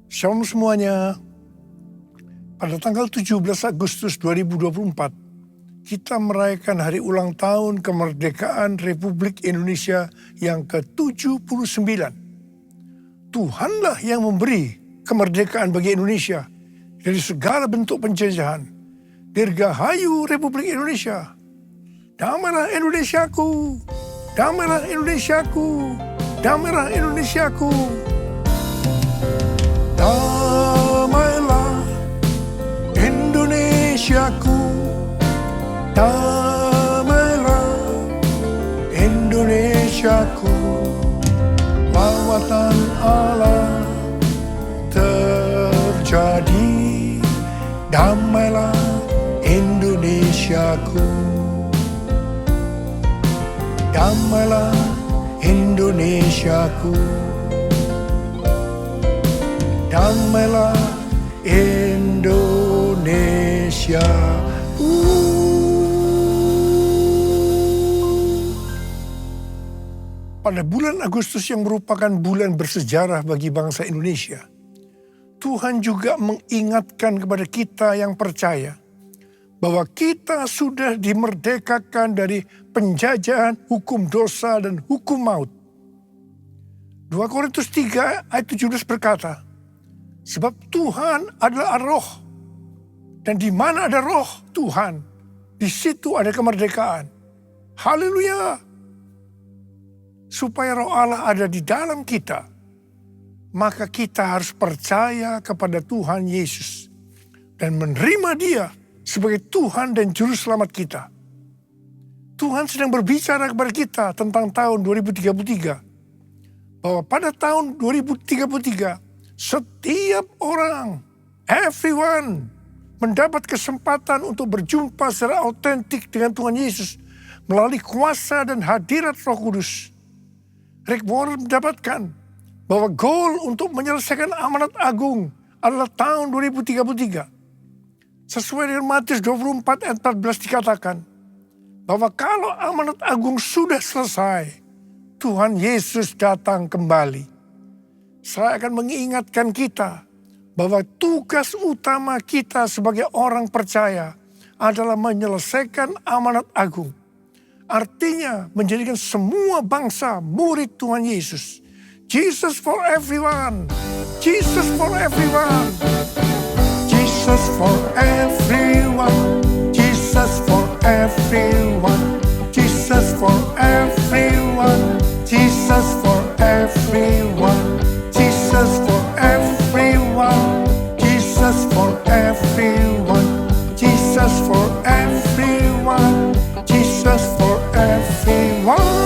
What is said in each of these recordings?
Shalom semuanya. Pada tanggal 17 Agustus 2024, kita merayakan hari ulang tahun kemerdekaan Republik Indonesia yang ke-79. Tuhanlah yang memberi kemerdekaan bagi Indonesia dari segala bentuk penjajahan. Dirgahayu Republik Indonesia. Damailah Indonesiaku, damailah Indonesiaku, damailah Indonesiaku. Damailah Indonesiaku, damailah Indonesiaku. Lawatan Allah terjadi, damailah Indonesiaku, damailah Indonesiaku. Damailah Indonesia. Pada bulan Agustus yang merupakan bulan bersejarah bagi bangsa Indonesia, Tuhan juga mengingatkan kepada kita yang percaya bahwa kita sudah dimerdekakan dari penjajahan hukum dosa dan hukum maut. 2 Korintus 3 ayat 17 berkata, sebab Tuhan adalah roh, dan di mana ada roh Tuhan, di situ ada kemerdekaan. Haleluya! Supaya roh Allah ada di dalam kita, maka kita harus percaya kepada Tuhan Yesus dan menerima Dia sebagai Tuhan dan Juru Selamat kita. Tuhan sedang berbicara kepada kita tentang tahun 2033, bahwa pada tahun 2033, setiap orang, everyone, mendapat kesempatan untuk berjumpa secara autentik dengan Tuhan Yesus melalui kuasa dan hadirat Roh Kudus. Rick Warren mendapatkan bahwa goal untuk menyelesaikan amanat agung adalah tahun 2033. Sesuai dengan Matius 24 ayat 14 dikatakan bahwa kalau amanat agung sudah selesai, Tuhan Yesus datang kembali. Saya akan mengingatkan kita bahwa tugas utama kita sebagai orang percaya adalah menyelesaikan amanat agung. Artinya menjadikan semua bangsa murid Tuhan Yesus. Jesus for everyone. Jesus for everyone. Jesus for everyone. Jesus for everyone. Jesus for everyone. Jesus for everyone. Jesus for everyone, Jesus for everyone, Jesus for everyone, Jesus for everyone.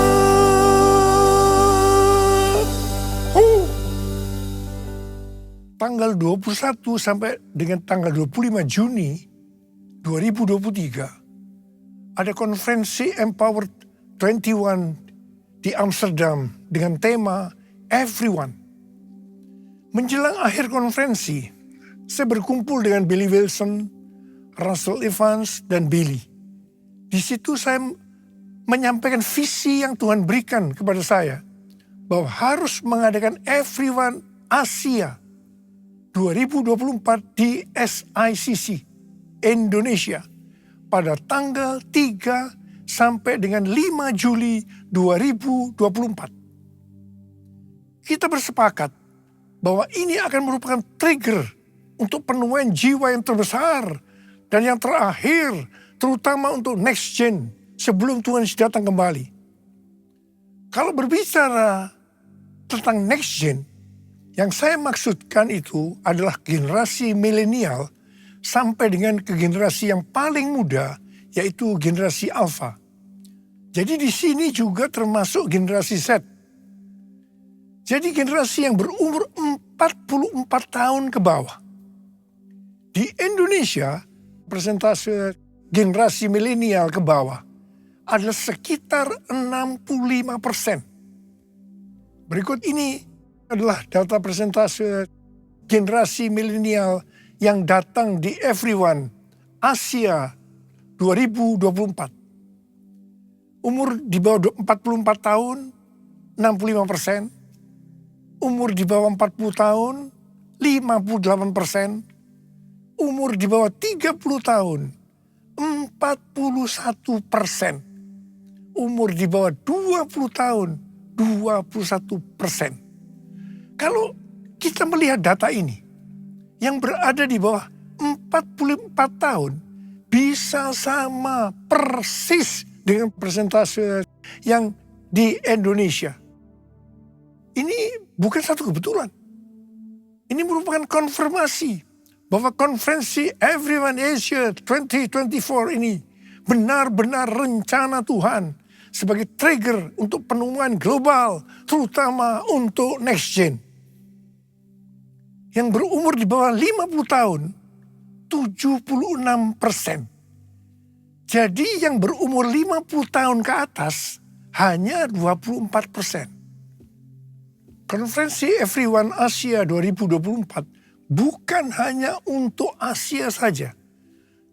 Tanggal 21 sampai dengan tanggal 25 Juni 2023 ada konferensi Empower 21 di Amsterdam dengan tema Everyone. Menjelang akhir konferensi, saya berkumpul dengan Billy Wilson, Russell Evans, dan Billy. Di situ saya menyampaikan visi yang Tuhan berikan kepada saya, bahwa harus mengadakan Everyone Asia 2024 di SICC Indonesia pada tanggal 3 sampai dengan 5 Juli 2024. Kita bersepakat bahwa ini akan merupakan trigger untuk penemuan jiwa yang terbesar dan yang terakhir, terutama untuk next gen sebelum Tuhan Yesus datang kembali. Kalau berbicara tentang next gen, yang saya maksudkan itu adalah generasi milenial sampai dengan ke generasi yang paling muda, yaitu generasi Alpha. Jadi di sini juga termasuk generasi Z. Jadi generasi yang berumur 44 tahun ke bawah. Di Indonesia, persentase generasi milenial ke bawah adalah sekitar 65%. Berikut ini adalah data persentase generasi milenial yang datang di Everyone Asia 2024. Umur di bawah 44 tahun, 65%. Umur di bawah 40 tahun, 58%. Umur di bawah 30 tahun, 41%. Umur di bawah 20 tahun, 21%. Kalau kita melihat data ini, yang berada di bawah 44 tahun bisa sama persis dengan persentase yang di Indonesia. Ini bukan satu kebetulan. Ini merupakan konfirmasi bahwa konferensi Everyone Asia 2024 ini benar-benar rencana Tuhan sebagai trigger untuk penemuan global, terutama untuk next gen. Yang berumur di bawah 50 tahun, 76%. Jadi yang berumur 50 tahun ke atas hanya 24%. Konferensi Everyone Asia 2024 bukan hanya untuk Asia saja,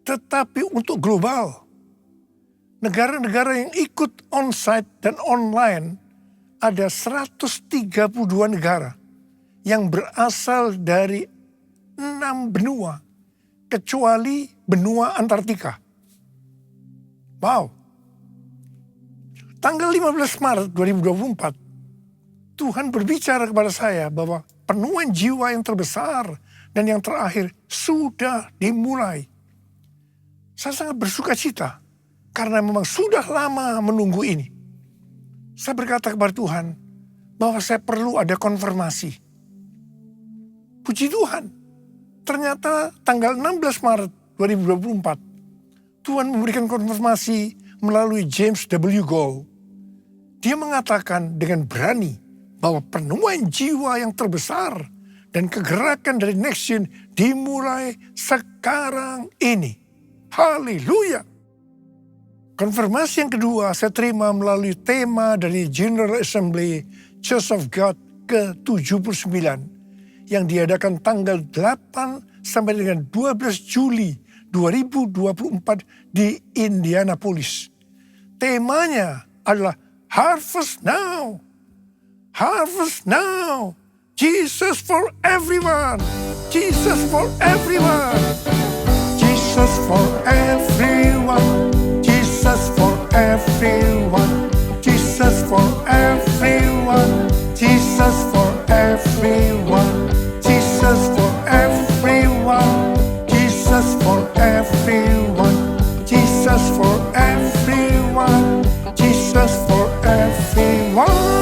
tetapi untuk global. Negara-negara yang ikut on-site dan online ada 132 negara yang berasal dari 6 benua, kecuali benua Antartika. Wow. Tanggal 15 Maret 2024, Tuhan berbicara kepada saya bahwa penemuan jiwa yang terbesar dan yang terakhir sudah dimulai. Saya sangat bersuka cita karena memang sudah lama menunggu ini. Saya berkata kepada Tuhan bahwa saya perlu ada konfirmasi. Puji Tuhan, ternyata tanggal 16 Maret 2024, Tuhan memberikan konfirmasi melalui James W. Goll. Dia mengatakan dengan berani bahwa penemuan jiwa yang terbesar dan kegerakan dari Next Gen dimulai sekarang ini. Haleluya! Konfirmasi yang kedua saya terima melalui tema dari General Assembly Church of God ke-79 yang diadakan tanggal 8 sampai dengan 12 Juli 2024 di Indianapolis. Temanya adalah Harvest Now. Harvest Now. Jesus for everyone. Jesus for everyone. Jesus for everyone. Jesus for everyone. Jesus for everyone. Jesus for everyone. Jesus for everyone. Jesus for everyone. Jesus for everyone. Jesus for everyone.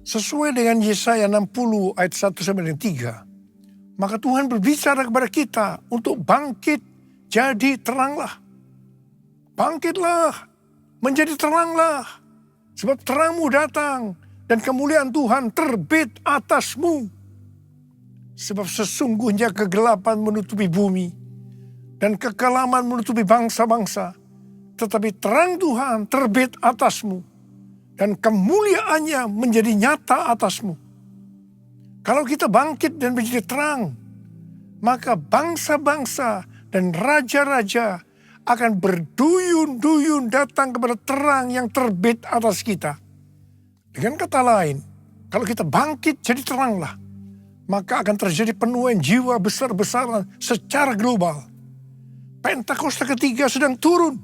Sesuai dengan Yesaya 60 ayat 1 sampai dengan 3, maka Tuhan berbicara kepada kita untuk bangkit jadi teranglah. Bangkitlah, menjadi teranglah, sebab terangmu datang dan kemuliaan Tuhan terbit atasmu. Sebab sesungguhnya kegelapan menutupi bumi dan kekelaman menutupi bangsa-bangsa, tetapi terang Tuhan terbit atasmu dan kemuliaannya menjadi nyata atasmu. Kalau kita bangkit dan menjadi terang, maka bangsa-bangsa dan raja-raja akan berduyun-duyun datang kepada terang yang terbit atas kita. Dengan kata lain, kalau kita bangkit jadi teranglah, maka akan terjadi penuaian jiwa besar-besaran secara global. Pentakosta ketiga sedang turun,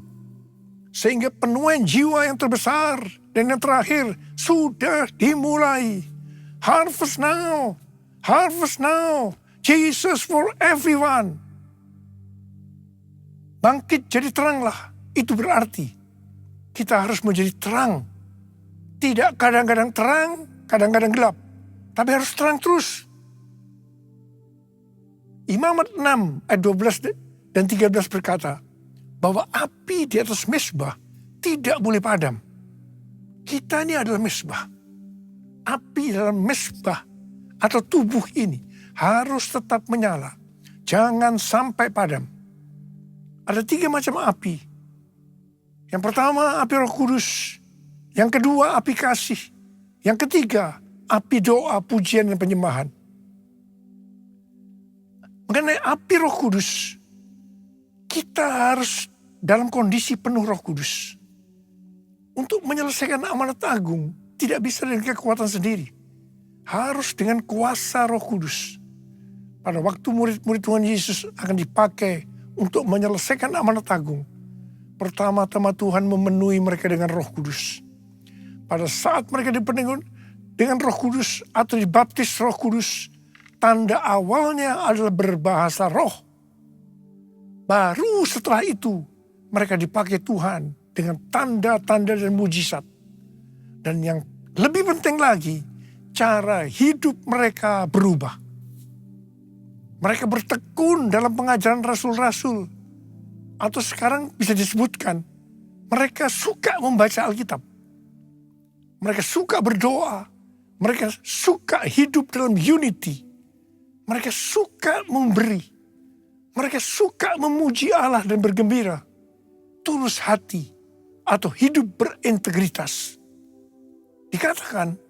sehingga penuaian jiwa yang terbesar dan yang terakhir sudah dimulai. Harvest now, harvest now, Jesus for everyone. Bangkit jadi teranglah, itu berarti kita harus menjadi terang. Tidak kadang-kadang terang, kadang-kadang gelap, tapi harus terang terus. Imamat 6 ayat 12 dan 13 berkata bahwa api di atas mezbah tidak boleh padam. Kita ini adalah mezbah. Api dalam mezbah atau tubuh ini harus tetap menyala. Jangan sampai padam. Ada 3 macam api. Yang pertama api Roh Kudus. Yang kedua api kasih. Yang ketiga api doa, pujian, dan penyembahan. Mengenai api Roh Kudus, kita harus dalam kondisi penuh Roh Kudus. Untuk menyelesaikan amanat agung, tidak bisa dengan kekuatan sendiri. Harus dengan kuasa Roh Kudus. Pada waktu murid-murid Tuhan Yesus akan dipakai untuk menyelesaikan amanat agung, pertama-tama Tuhan memenuhi mereka dengan Roh Kudus. Pada saat mereka dipenuhi dengan Roh Kudus atau dibaptis Roh Kudus, tanda awalnya adalah berbahasa roh. Baru setelah itu mereka dipakai Tuhan dengan tanda-tanda dan mujizat. Dan yang lebih penting lagi, cara hidup mereka berubah. Mereka bertekun dalam pengajaran rasul-rasul. Atau sekarang bisa disebutkan, mereka suka membaca Alkitab. Mereka suka berdoa. Mereka suka hidup dalam unity. Mereka suka memberi. Mereka suka memuji Allah dan bergembira. Tulus hati atau hidup berintegritas. Dikatakan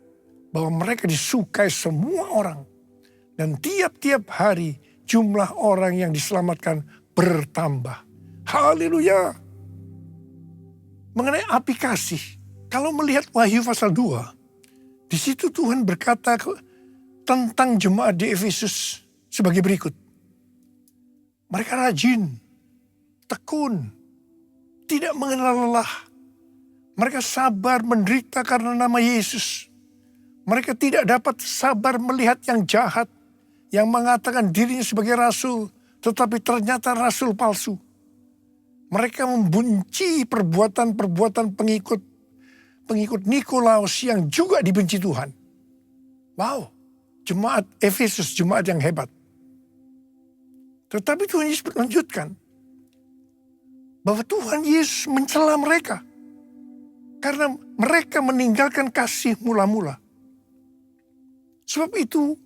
bahwa mereka disukai semua orang. Dan tiap-tiap hari jumlah orang yang diselamatkan bertambah. Haleluya. Mengenai api kasih, kalau melihat Wahyu pasal 2, di situ Tuhan berkata tentang jemaat di Efesus sebagai berikut. Mereka rajin, tekun, tidak mengenal lelah. Mereka sabar menderita karena nama Yesus. Mereka tidak dapat sabar melihat yang jahat, yang mengatakan dirinya sebagai rasul, tetapi ternyata rasul palsu. Mereka membenci perbuatan-perbuatan pengikut Nikolaus yang juga dibenci Tuhan. Wow, jemaat Efesus, jemaat yang hebat. Tetapi Tuhan Yesus melanjutkan bahwa Tuhan Yesus mencela mereka karena mereka meninggalkan kasih mula-mula. Sebab itu,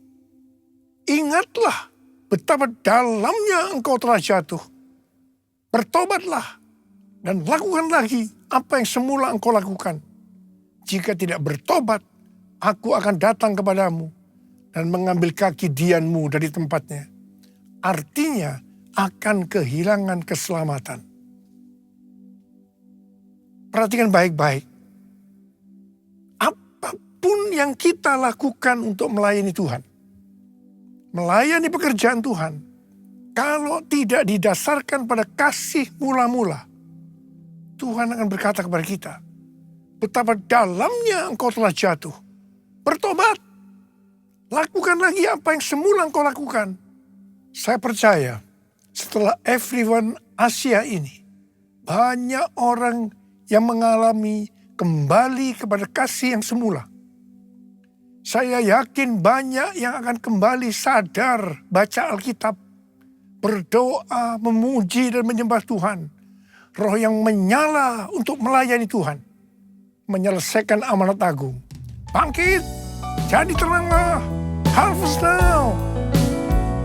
ingatlah betapa dalamnya engkau telah jatuh. Bertobatlah dan lakukan lagi apa yang semula engkau lakukan. Jika tidak bertobat, aku akan datang kepadamu dan mengambil kaki dianmu dari tempatnya. Artinya akan kehilangan keselamatan. Perhatikan baik-baik. Apapun yang kita lakukan untuk melayani Tuhan, melayani pekerjaan Tuhan, kalau tidak didasarkan pada kasih mula-mula, Tuhan akan berkata kepada kita, betapa dalamnya engkau telah jatuh. Bertobat. Lakukan lagi apa yang semula engkau lakukan. Saya percaya setelah Everyone Asia ini, banyak orang yang mengalami kembali kepada kasih yang semula. Saya yakin banyak yang akan kembali sadar baca Alkitab, berdoa, memuji dan menyembah Tuhan. Roh yang menyala untuk melayani Tuhan, menyelesaikan amanat agung. Bangkit, jadi teranglah, harvest now.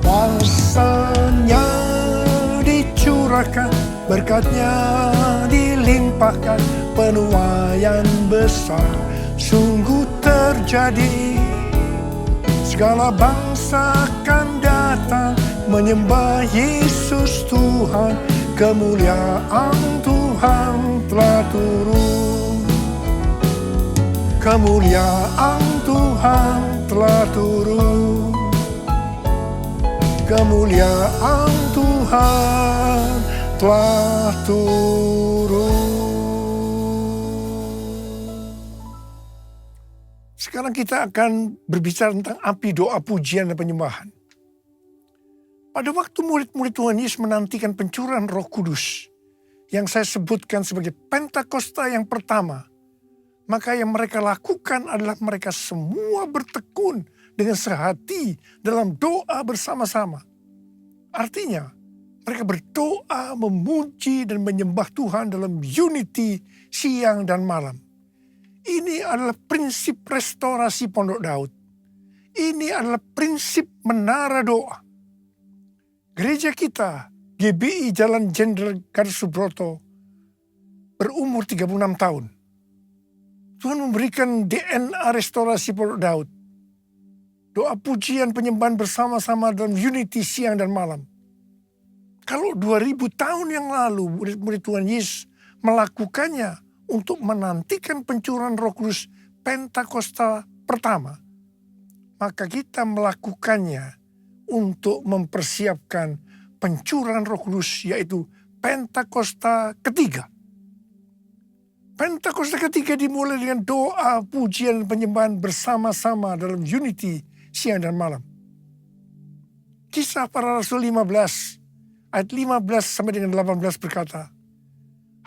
Kuasanya dicurahkan, berkatnya dilimpahkan, penuaian besar sungguh terjadi. Segala bangsa akan datang menyembah Yesus Tuhan, kemuliaan Tuhan telah turun. Kemuliaan Tuhan telah turun. Kemuliaan Tuhan telah turun. Sekarang kita akan berbicara tentang api doa pujian dan penyembahan. Pada waktu murid-murid Tuhan Yesus menantikan pencurahan Roh Kudus, yang saya sebutkan sebagai Pentakosta yang pertama, maka yang mereka lakukan adalah mereka semua bertekun dengan sehati dalam doa bersama-sama. Artinya, mereka berdoa, memuji dan menyembah Tuhan dalam unity siang dan malam. Ini adalah prinsip restorasi Pondok Daud. Ini adalah prinsip menara doa. Gereja kita, GBI Jalan Jenderal Gatot Subroto, berumur 36 tahun. Tuhan memberikan DNA restorasi Pondok Daud. Doa pujian penyembahan bersama-sama dalam unity siang dan malam. Kalau 2000 tahun yang lalu murid-murid Tuhan Yesus melakukannya untuk menantikan pencurahan Roh Kudus Pentakosta pertama, maka kita melakukannya untuk mempersiapkan pencurahan Roh Kudus, yaitu Pentakosta ketiga. Pentakosta ketiga dimulai dengan doa, pujian, dan penyembahan bersama-sama dalam unity siang dan malam. Kisah Para Rasul 15, ayat 15 sampai dengan 18 berkata,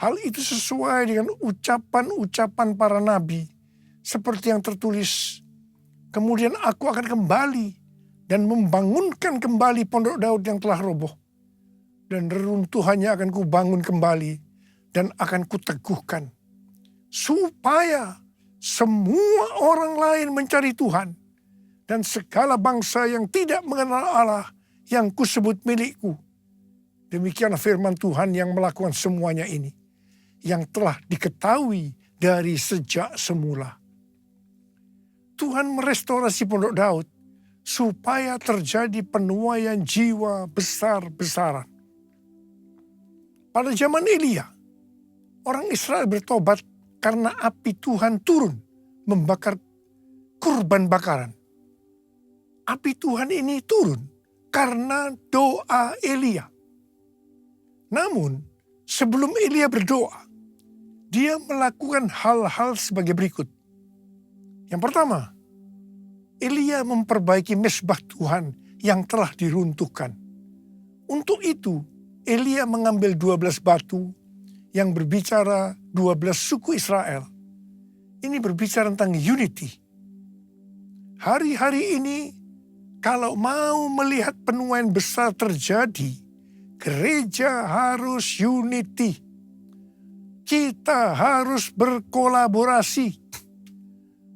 hal itu sesuai dengan ucapan-ucapan para nabi, seperti yang tertulis, kemudian aku akan kembali dan membangunkan kembali pondok Daud yang telah roboh. Dan reruntuhannya akan kubangun kembali dan akan kuteguhkan. Supaya semua orang lain mencari Tuhan. Dan segala bangsa yang tidak mengenal Allah yang kusebut milikku. Demikianlah firman Tuhan yang melakukan semuanya ini. Yang telah diketahui dari sejak semula. Tuhan merestorasi pondok Daud supaya terjadi penuaian jiwa besar-besaran. Pada zaman Elia, orang Israel bertobat karena api Tuhan turun membakar kurban bakaran. Api Tuhan ini turun karena doa Elia. Namun, sebelum Elia berdoa, dia melakukan hal-hal sebagai berikut. Yang pertama, Elia memperbaiki mezbah Tuhan yang telah diruntuhkan. Untuk itu, Elia mengambil 12 batu yang berbicara 12 suku Israel. Ini berbicara tentang unity. Hari-hari ini, kalau mau melihat penuaian besar terjadi, gereja harus unity. Kita harus berkolaborasi.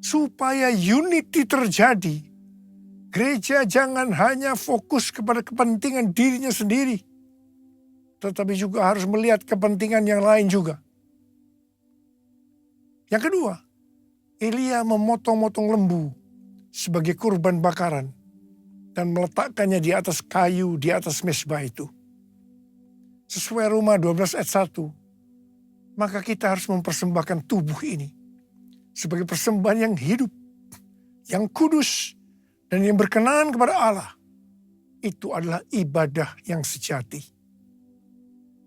Supaya unity terjadi, gereja jangan hanya fokus kepada kepentingan dirinya sendiri, tetapi juga harus melihat kepentingan yang lain juga. Yang kedua, Elia memotong-motong lembu sebagai kurban bakaran dan meletakkannya di atas kayu di atas mezbah itu. Sesuai Roma 12 ayat 1, maka kita harus mempersembahkan tubuh ini sebagai persembahan yang hidup, yang kudus, dan yang berkenan kepada Allah. Itu adalah ibadah yang sejati.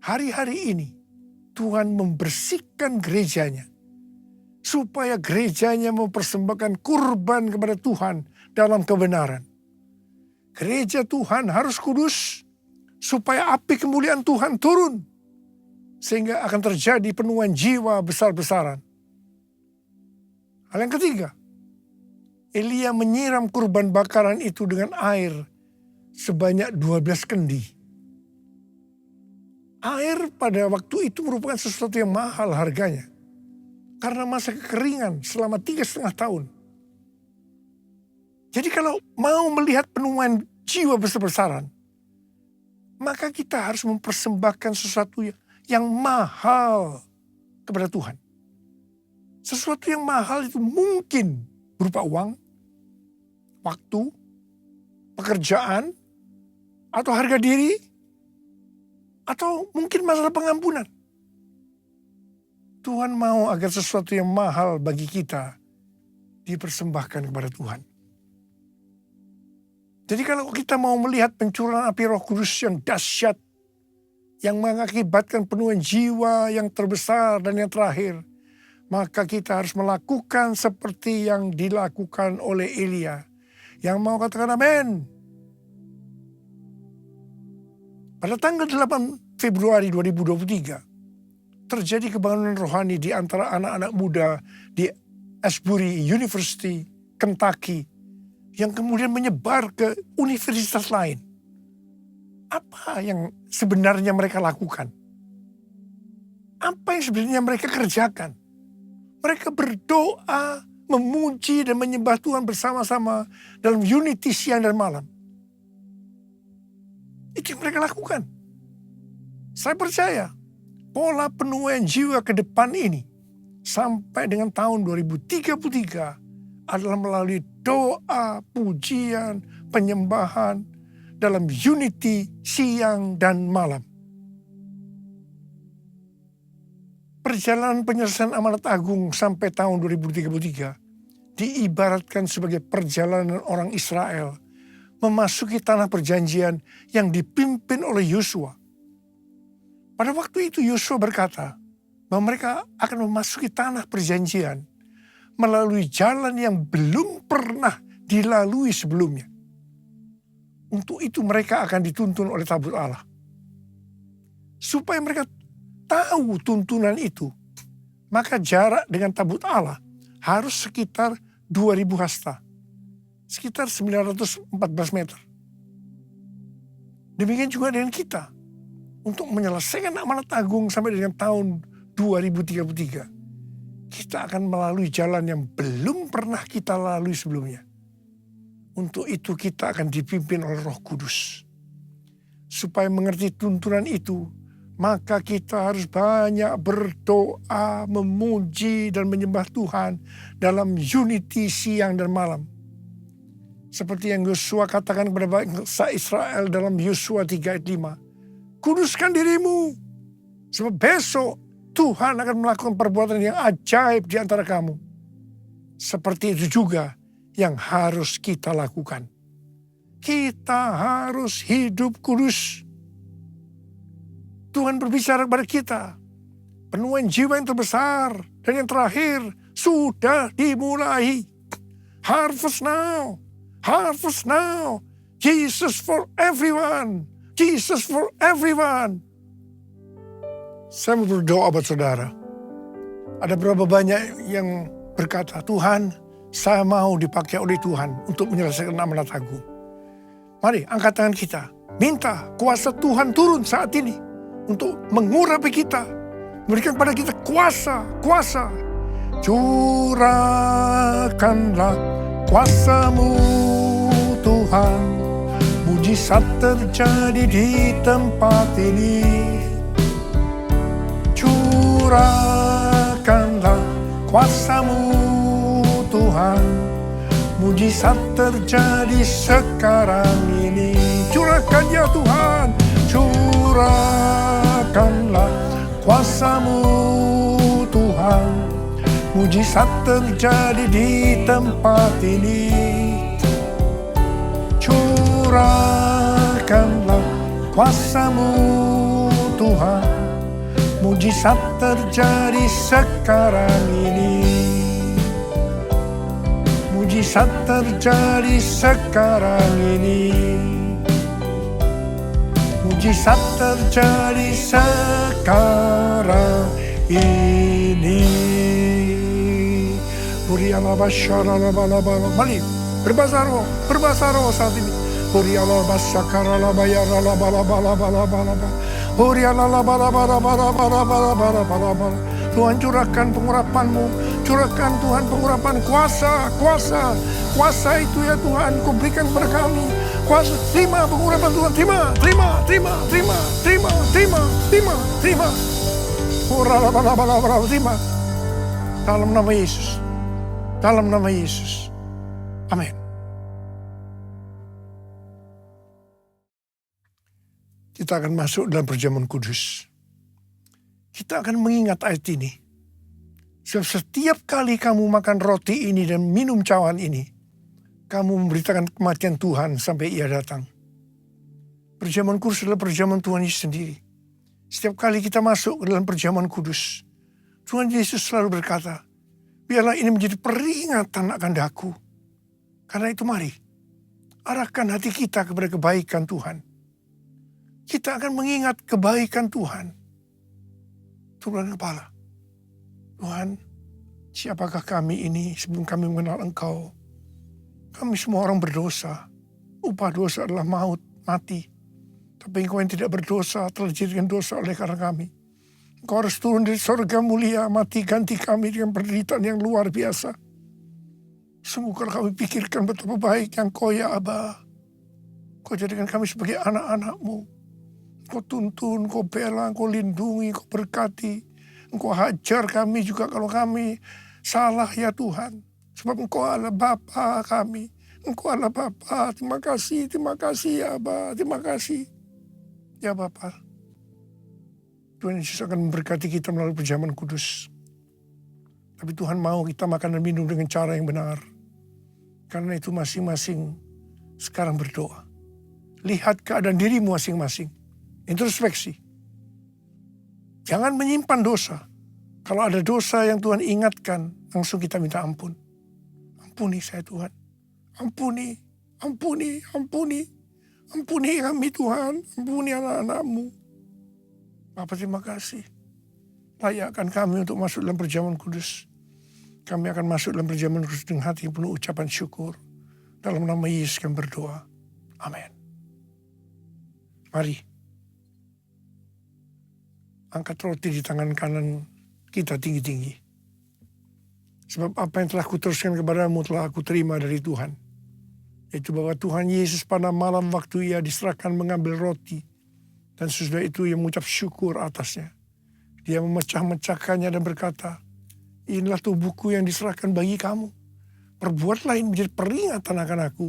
Hari-hari ini, Tuhan membersihkan gerejanya, supaya gerejanya mempersembahkan kurban kepada Tuhan dalam kebenaran. Gereja Tuhan harus kudus, supaya api kemuliaan Tuhan turun, sehingga akan terjadi penuaian jiwa besar-besaran. Hal yang ketiga, Elia menyiram kurban bakaran itu dengan air sebanyak 12 kendi. Air pada waktu itu merupakan sesuatu yang mahal harganya. Karena masa kekeringan selama 3,5 tahun. Jadi kalau mau melihat penuaian jiwa besar-besaran, maka kita harus mempersembahkan sesuatu yang mahal kepada Tuhan. Sesuatu yang mahal itu mungkin berupa uang, waktu, pekerjaan, atau harga diri, atau mungkin masalah pengampunan. Tuhan mau agar sesuatu yang mahal bagi kita dipersembahkan kepada Tuhan. Jadi kalau kita mau melihat pencurahan api Roh Kudus yang dahsyat, yang mengakibatkan penuaian jiwa yang terbesar dan yang terakhir, maka kita harus melakukan seperti yang dilakukan oleh Elia. Yang mau katakan amin. Pada tanggal 8 Februari 2023, terjadi kebangunan rohani di antara anak-anak muda di Asbury University, Kentucky, yang kemudian menyebar ke universitas lain. Apa yang sebenarnya mereka lakukan? Apa yang sebenarnya mereka kerjakan? Mereka berdoa, memuji dan menyembah Tuhan bersama-sama dalam unity siang dan malam. Itu yang mereka lakukan. Saya percaya pola penuaian jiwa ke depan ini sampai dengan tahun 2033 adalah melalui doa, pujian, penyembahan dalam unity siang dan malam. Perjalanan penyelesaian amanat agung sampai tahun 2033 diibaratkan sebagai perjalanan orang Israel memasuki tanah perjanjian yang dipimpin oleh Yosua. Pada waktu itu Yosua berkata bahwa mereka akan memasuki tanah perjanjian melalui jalan yang belum pernah dilalui sebelumnya. Untuk itu mereka akan dituntun oleh tabut Allah. Supaya mereka tahu tuntunan itu, maka jarak dengan tabut Allah harus sekitar 2000 hasta. Sekitar 914 meter. Demikian juga dengan kita. Untuk menyelesaikan amanat agung sampai dengan tahun 2033. Kita akan melalui jalan yang belum pernah kita lalui sebelumnya. Untuk itu kita akan dipimpin oleh Roh Kudus. Supaya mengerti tuntunan itu, maka kita harus banyak berdoa, memuji dan menyembah Tuhan dalam unity siang dan malam. Seperti yang Yosua katakan kepada bangsa Israel dalam Yosua 3 ayat 5. Kuduskan dirimu, sebab besok Tuhan akan melakukan perbuatan yang ajaib di antara kamu. Seperti itu juga yang harus kita lakukan. Kita harus hidup kudus. Tuhan berbicara kepada kita. Penuaian jiwa yang terbesar dan yang terakhir sudah dimulai. Harvest now. Harvest now. Jesus for everyone. Jesus for everyone. Saya mau berdoa buat saudara. Ada berapa banyak yang berkata, Tuhan, saya mau dipakai oleh Tuhan untuk menyelesaikan amanat agung. Mari angkat tangan kita. Minta kuasa Tuhan turun saat ini. Untuk mengurapi kita. Memberikan pada kita kuasa. Curahkanlah kuasa-Mu Tuhan. Mujizat terjadi di tempat ini. Curahkanlah kuasa-Mu Tuhan, mujizat terjadi sekarang ini. Curahkan ya Tuhan, curahkanlah kuasa-Mu Tuhan, mujizat terjadi di tempat ini. Curahkanlah kuasa-Mu Tuhan, mujizat terjadi sekarang ini. Mujizat terjadi sekarang ini. Mujizat terjadi sekarang ini. Mari berbahasa roh saat ini. Tuhan curahkan pengurapan-Mu, curahkan Tuhan pengurapan kuasa itu ya Tuhan, Kau berikan kepada kami. Kuasa, terima pengurapan Tuhan, terima. Terima. Dalam nama Yesus. Dalam nama Yesus. Amin. Kita akan masuk dalam perjamuan kudus. Kita akan mengingat ayat ini. Sebab setiap kali kamu makan roti ini dan minum cawan ini, kamu memberitakan kematian Tuhan sampai Ia datang. Perjamuan kudus adalah perjamuan Tuhan Yesus sendiri. Setiap kali kita masuk ke dalam perjamuan kudus, Tuhan Yesus selalu berkata, biarlah ini menjadi peringatan akan daku. Karena itu mari, arahkan hati kita kepada kebaikan Tuhan. Kita akan mengingat kebaikan Tuhan. Turunkan kepala. Tuhan, siapakah kami ini sebelum kami mengenal Engkau? Kami semua orang berdosa. Upah dosa adalah maut, mati. Tapi Engkau yang tidak berdosa telah dijadikan dosa oleh karena kami. Engkau harus turun dari surga mulia, mati ganti kami dengan penderitaan yang luar biasa. Sungguh kalau kami pikirkan betapa baik yang Kau ya Aba. Kau jadikan kami sebagai anak-anak-Mu. Kau tuntun, Kau bela, Kau lindungi, Kau berkati. Engkau hajar kami juga kalau kami salah ya Tuhan. Sebab Engkau adalah Bapa kami. Engkau adalah Bapa. Terima kasih ya Aba. Terima kasih. Ya Bapa. Tuhan Yesus akan memberkati kita melalui perjamuan kudus. Tapi Tuhan mau kita makan dan minum dengan cara yang benar. Karena itu masing-masing sekarang berdoa. Lihat keadaan dirimu masing-masing. Introspeksi. Jangan menyimpan dosa. Kalau ada dosa yang Tuhan ingatkan, langsung kita minta ampun. Ampuni saya Tuhan. Ampuni, ampuni, ampuni. Ampuni kami Tuhan. Ampuni anak-anakmu. Bapa terima kasih. Layakkan kami untuk masuk dalam perjamuan kudus. Kami akan masuk dalam perjamuan kudus dengan hati yang penuh ucapan syukur. Dalam nama Yesus kami berdoa. Amin. Mari. Angkat roti di tangan kanan kita tinggi-tinggi. Sebab apa yang telah kuteruskan kepadamu telah aku terima dari Tuhan. Yaitu bahwa Tuhan Yesus pada malam waktu ia diserahkan mengambil roti. Dan sesudah itu ia mengucap syukur atasnya. Dia memecah-mecahkannya dan berkata, inilah tubuhku yang diserahkan bagi kamu. Perbuatlah ini menjadi peringatan akan aku.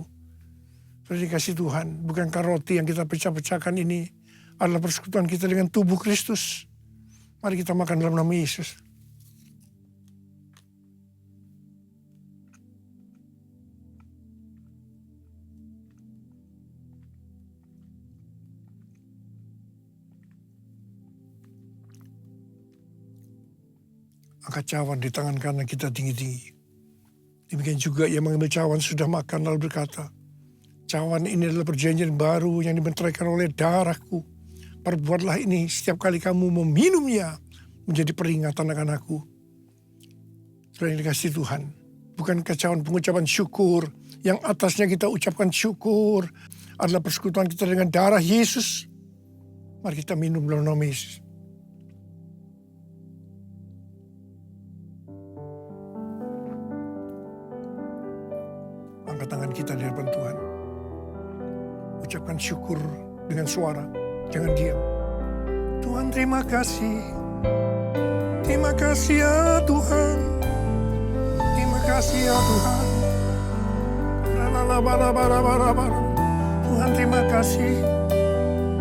Sudah dikasih Tuhan, bukankah roti yang kita pecah-pecahkan ini adalah persekutuan kita dengan tubuh Kristus. Mari kita makan dalam nama Yesus. Angkat cawan di tangan kanan kita tinggi-tinggi. Demikian juga ia mengambil cawan sudah makan lalu berkata, cawan ini adalah perjanjian baru yang dibenteraikan oleh darahku. Perbuatlah ini setiap kali kamu meminumnya menjadi peringatan akan aku. Sudah yang dikasih Tuhan. Bukan cawan pengucapan syukur. Yang atasnya kita ucapkan syukur. Adalah persekutuan kita dengan darah Yesus. Mari kita minum dalam nama Yesus. Angkat tangan kita di hadapan Tuhan. Ucapkan syukur dengan suara. Jangan diam. Tuhan terima kasih. Terima kasih ya Tuhan. Terima kasih ya Tuhan. Tuhan terima kasih.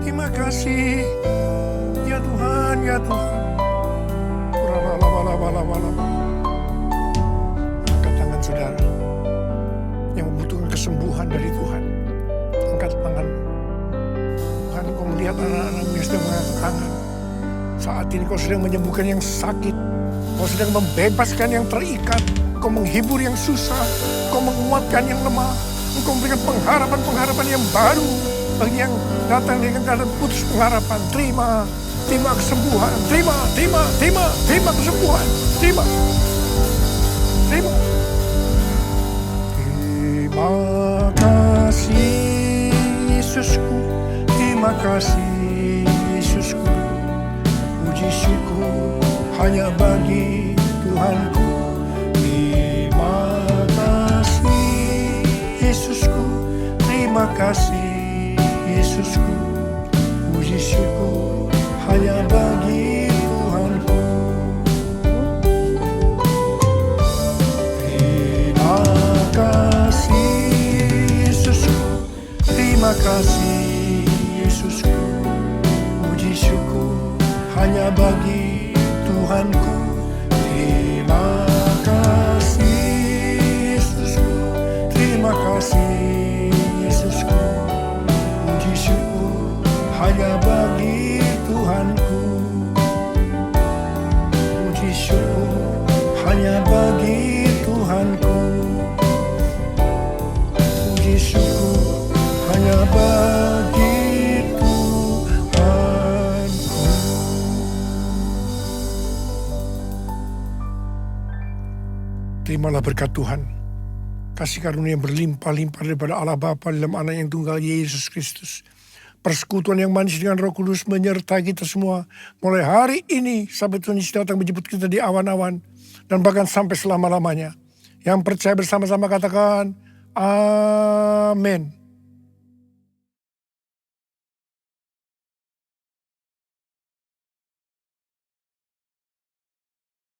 Terima kasih. Ya Tuhan, ya Tuhan. Angkat tangan saudara. Yang membutuhkan kesembuhan dari Tuhan. Angkat tangan. Tuhan, kau melihat anak-anakmu yang sedang mengangkat tangan. Saat ini kau sedang menyembuhkan yang sakit. Kau sedang membebaskan yang terikat. Kau menghibur yang susah. Kau menguatkan yang lemah. Engkau memberikan pengharapan-pengharapan yang baru. Bagi yang datang dengan keadaan putus pengharapan. Terima kesembuhan. Terima kesembuhan. Terima kasih Yesusku. Terima kasih Yesusku. Puji syukur hanya bagi Tuhanku. Terima kasih Yesusku. Terima kasih Yesusku. Puji syukur hanya bagi Tuhanku. Terima kasih Yesusku. Terima kasih Yesusku. Puji syukur hanya bagi Tuhanku. Terima kasih Yesusku. Terima kasih Yesusku. Puji syukur hanya bagi Tuhanku. Puji syukur hanya bagi Tuhanku. Puji syukur hanya bagi Tuhanku. Terimalah berkat Tuhan. Kasih karunia yang berlimpah-limpah daripada Allah Bapa dalam anak yang tunggal Yesus Kristus. Persekutuan yang manis dengan Roh Kudus menyertai kita semua. Mulai hari ini sampai Tuhan Yesus datang menjemput kita di awan-awan. Dan bahkan sampai selama-lamanya. Yang percaya bersama-sama katakan, amin.